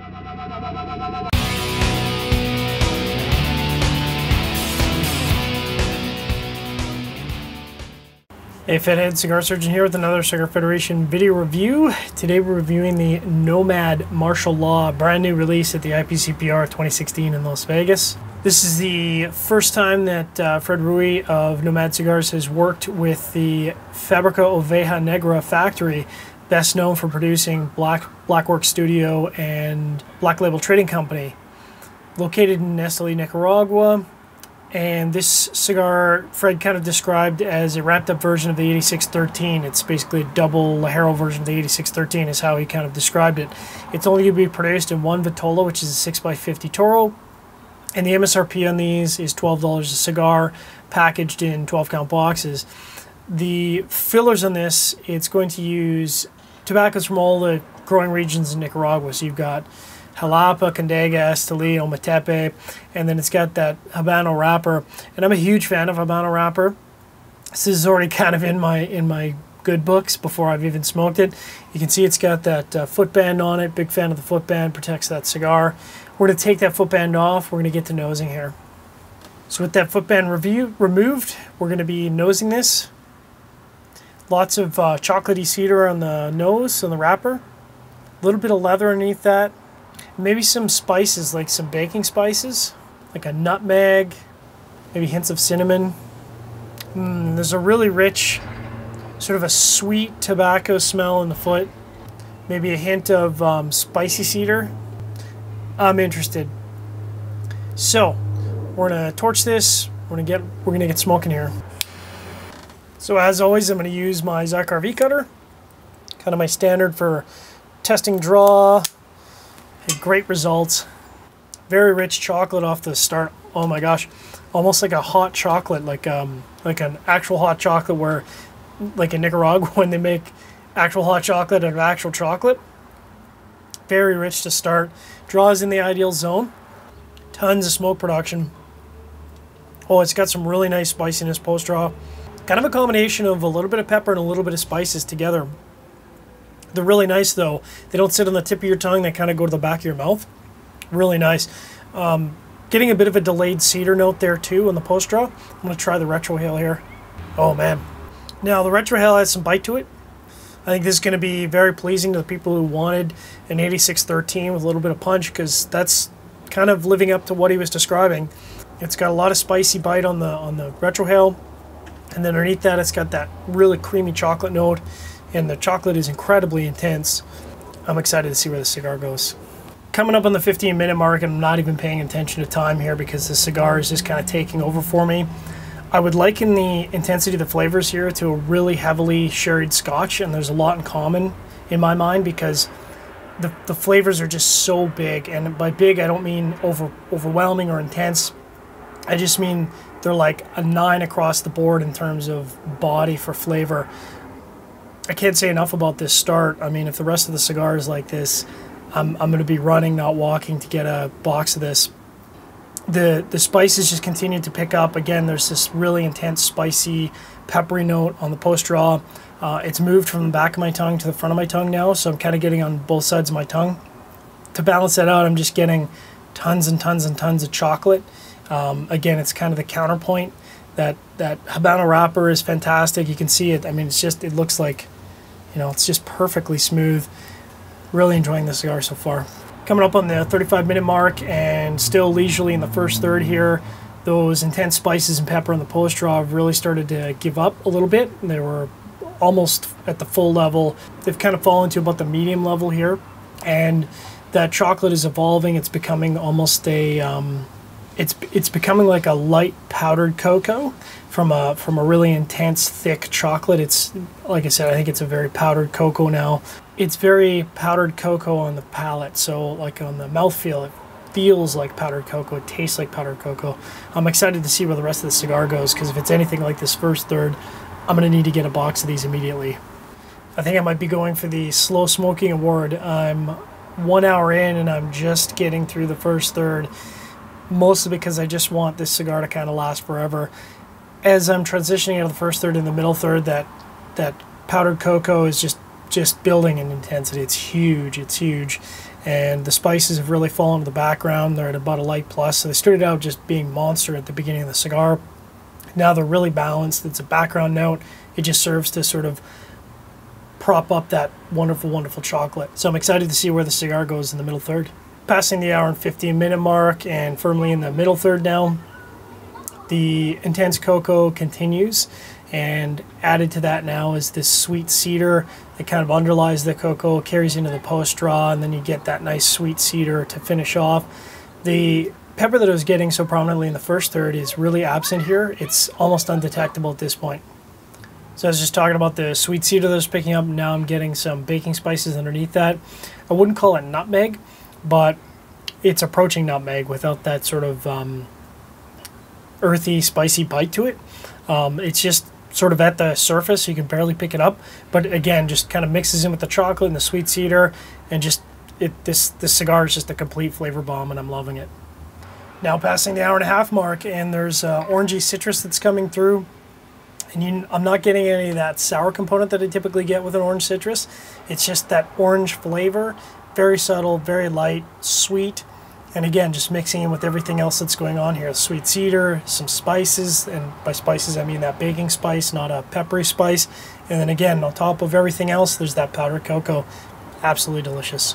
Hey Fathead, Cigar Surgeon here with another Cigar Federation video review. Today we're reviewing the Nomad Martial Law, brand new release at the IPCPR 2016 in Las Vegas. This is the first time that Fred Rui of Nomad Cigars has worked with the Fábrica Oveja Negra factory, best known for producing Blackwork Studio and Black Label Trading Company. Located in Esteli, Nicaragua. And this cigar, Fred kind of described as a wrapped up version of the 8613. It's basically a double Ligero version of the 8613 is how he kind of described it. It's only going to be produced in one Vitola, which is a 6x50 Toro. And the MSRP on these is $12 a cigar, packaged in 12-count boxes. The fillers on this, it's going to use tobaccos from all the growing regions in Nicaragua. So you've got Jalapa, Condega, Esteli, Ometepe, and then it's got that Habano wrapper. And I'm a huge fan of Habano wrapper. This is already kind of in my good books before I've even smoked it. You can see it's got that footband on it. Big fan of the footband, protects that cigar. We're going to take that footband off. We're going to get to nosing here. So with that footband removed, we're going to be nosing this. Lots of chocolatey cedar on the nose, on the wrapper. A little bit of leather underneath that. Maybe some spices, like some baking spices, like a nutmeg, maybe hints of cinnamon. There's a really rich, sort of a sweet tobacco smell in the foot. Maybe a hint of spicy cedar. I'm interested. So we're gonna torch this. We're gonna get smoking here. So as always, I'm gonna use my Zycar V cutter, kind of my standard for testing draw. Had great results. Very rich chocolate off the start. Oh my gosh, almost like a hot chocolate, like an actual hot chocolate, where like in Nicaragua when they make actual hot chocolate out of actual chocolate. Very rich to start. Draws in the ideal zone. Tons of smoke production. Oh, it's got some really nice spiciness post draw. Kind of a combination of a little bit of pepper and a little bit of spices together. They're really nice though. They don't sit on the tip of your tongue. They kind of go to the back of your mouth. Really nice. Getting a bit of a delayed cedar note there too on the post draw. I'm going to try the retrohale here. Oh man. Now the retrohale has some bite to it. I think this is going to be very pleasing to the people who wanted an 8613 with a little bit of punch, because that's kind of living up to what he was describing. It's got a lot of spicy bite on the retrohale, and then underneath that it's got that really creamy chocolate note. And the chocolate is incredibly intense. I'm excited to see where the cigar goes. Coming up on the 15-minute mark, and I'm not even paying attention to time here because the cigar is just kind of taking over for me. I would liken the intensity of the flavors here to a really heavily sherried Scotch, and there's a lot in common in my mind because the flavors are just so big. And by big, I don't mean overwhelming or intense. I just mean they're like a 9 across the board in terms of body for flavor. I can't say enough about this start. I mean, if the rest of the cigar is like this, I'm going to be running, not walking, to get a box of this. The spices just continue to pick up. Again, there's this really intense, spicy, peppery note on the post draw. It's moved from the back of my tongue to the front of my tongue now, so I'm kind of getting on both sides of my tongue. To balance that out, I'm just getting tons and tons and tons of chocolate. Again, it's kind of the counterpoint. That Habano wrapper is fantastic. You can see it. I mean, it looks like, it's just perfectly smooth. Really enjoying the cigar so far. Coming up on the 35-minute mark and still leisurely in the first third here. Those intense spices and pepper on the post draw have really started to give up a little bit. They were almost at the full level. They've kind of fallen to about the medium level here. And that chocolate is evolving. It's becoming almost a... It's becoming like a light powdered cocoa from a really intense thick chocolate. It's, like I said, I think it's a very powdered cocoa now. It's very powdered cocoa on the palate, so like on the mouthfeel, it feels like powdered cocoa. It tastes like powdered cocoa. I'm excited to see where the rest of the cigar goes, because if it's anything like this first third, I'm going to need to get a box of these immediately. I think I might be going for the slow smoking award. I'm 1 hour in and I'm just getting through the first third. Mostly because I just want this cigar to kind of last forever. As I'm transitioning out of the first third and the middle third, that powdered cocoa is just building in intensity. It's huge. and the spices have really fallen to the background. They're at about a light plus. So they started out just being monster at the beginning of the cigar. Now they're really balanced. It's a background note. It just serves to sort of prop up that wonderful, wonderful chocolate. So I'm excited to see where the cigar goes in the middle third. Passing the hour and 15-minute mark and firmly in the middle third now. The intense cocoa continues, and added to that now is this sweet cedar that kind of underlies the cocoa, carries into the post draw, and then you get that nice sweet cedar to finish off. The pepper that I was getting so prominently in the first third is really absent here. It's almost undetectable at this point. So I was just talking about the sweet cedar that I was picking up. Now I'm getting some baking spices underneath that. I wouldn't call it nutmeg, but it's approaching nutmeg without that sort of earthy, spicy bite to it. It's just sort of at the surface, so you can barely pick it up. But again, just kind of mixes in with the chocolate and the sweet cedar, and just this cigar is just a complete flavor bomb, and I'm loving it. Now passing the hour and a half mark, and there's orangey citrus that's coming through. And I'm not getting any of that sour component that I typically get with an orange citrus. It's just that orange flavor, very subtle, very light, sweet. And again, just mixing in with everything else that's going on here. Sweet cedar, some spices, and by spices I mean that baking spice, not a peppery spice. And then again, on top of everything else, there's that powdered cocoa. Absolutely delicious.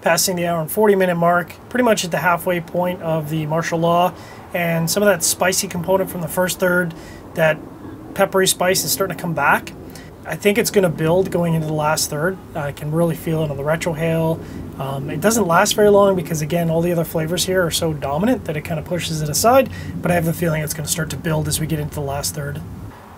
Passing the hour and 40-minute mark, pretty much at the halfway point of the martial law. And some of that spicy component from the first third, that peppery spice is starting to come back. I think it's going to build going into the last third. I can really feel it on the retrohale. It doesn't last very long because, again, all the other flavors here are so dominant that it kind of pushes it aside, but I have the feeling it's going to start to build as we get into the last third.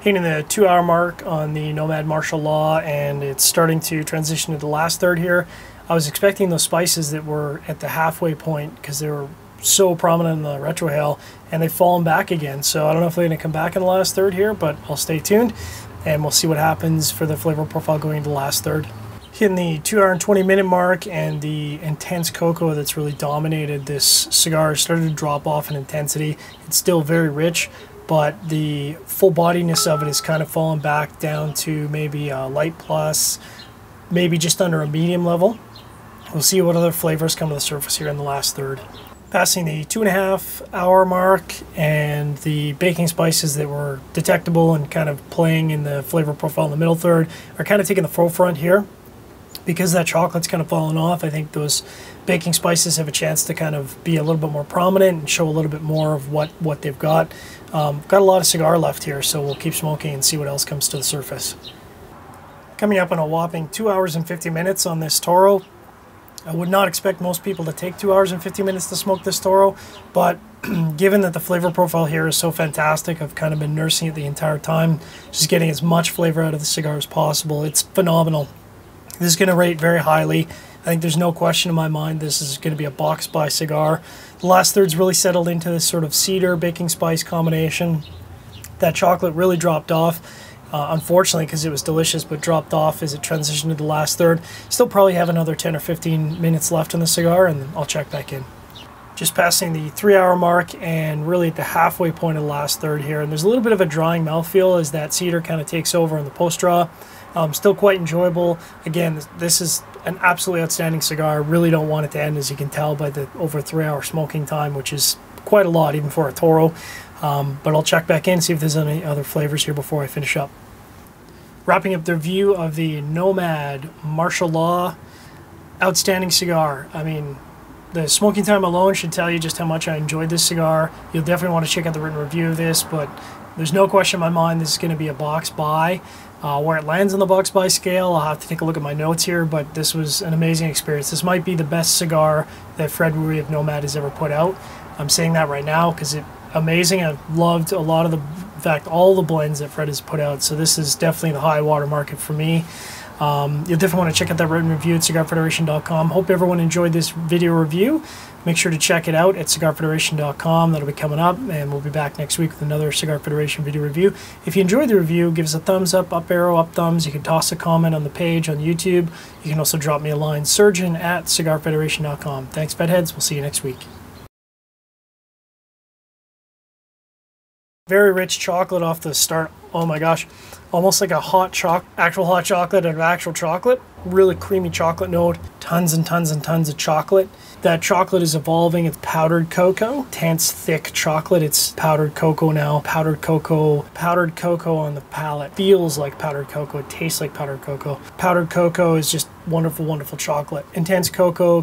Hitting the 2-hour mark on the Nomad Martial Law, and it's starting to transition to the last third here. I was expecting those spices that were at the halfway point because they were so prominent in the retrohale, and they've fallen back again. So I don't know if they're going to come back in the last third here, but I'll stay tuned, and we'll see what happens for the flavor profile going into the last third. Hitting the 2-hour and 20-minute mark, and the intense cocoa that's really dominated this cigar started to drop off in intensity. It's still very rich, but the full bodiness of it is kind of fallen back down to maybe a light plus, maybe just under a medium level. We'll see what other flavors come to the surface here in the last third. Passing the 2.5-hour mark, and the baking spices that were detectable and kind of playing in the flavor profile in the middle third are kind of taking the forefront here. Because that chocolate's kind of fallen off, I think those baking spices have a chance to kind of be a little bit more prominent and show a little bit more of what they've got. Got a lot of cigar left here, so we'll keep smoking and see what else comes to the surface. Coming up on a whopping 2 hours and 50 minutes on this Toro. I would not expect most people to take 2 hours and 50 minutes to smoke this Toro, but given that the flavor profile here is so fantastic, I've kind of been nursing it the entire time, just getting as much flavor out of the cigar as possible. It's phenomenal. This is going to rate very highly. I think there's no question in my mind this is going to be a box buy cigar. The last third's really settled into this sort of cedar baking spice combination. That chocolate really dropped off. Unfortunately, because it was delicious, but dropped off as it transitioned to the last third. Still probably have another 10 or 15 minutes left in the cigar, and I'll check back in. Just passing the 3-hour mark, and really at the halfway point of the last third here. And there's a little bit of a drying mouthfeel as that cedar kind of takes over in the post-draw. Still quite enjoyable. Again, this is an absolutely outstanding cigar. I really don't want it to end, as you can tell by the over 3-hour smoking time, which is quite a lot even for a Toro. But I'll check back in, see if there's any other flavors here before I finish up. Wrapping up the review of the Nomad Martial Law. Outstanding cigar. I mean, the smoking time alone should tell you just how much I enjoyed this cigar. You'll definitely want to check out the written review of this, but there's no question in my mind this is going to be a box buy. Where it lands on the box buy scale, I'll have to take a look at my notes here, but this was an amazing experience. This might be the best cigar that Fred Ruiz of Nomad has ever put out. I'm saying that right now because it's amazing. I've loved a lot of in fact, all the blends that Fred has put out, so this is definitely the high water market for me. You'll definitely want to check out that written review at cigarfederation.com. Hope everyone enjoyed this video review. Make sure to check it out at cigarfederation.com. That'll be coming up, and we'll be back next week with another Cigar Federation video review. If you enjoyed the review, give us a thumbs up, up arrow, up thumbs. You can toss a comment on the page on YouTube. You can also drop me a line, surgeon@cigarfederation.com. Thanks, Fedheads. We'll see you next week. Very rich chocolate off the start. Oh my gosh. Almost like a actual hot chocolate out of actual chocolate. Really creamy chocolate note. Tons and tons and tons of chocolate. That chocolate is evolving. It's powdered cocoa. Intense, thick chocolate. It's powdered cocoa now. Powdered cocoa on the palate. Feels like powdered cocoa. It tastes like powdered cocoa. Powdered cocoa is just wonderful, wonderful chocolate. Intense cocoa.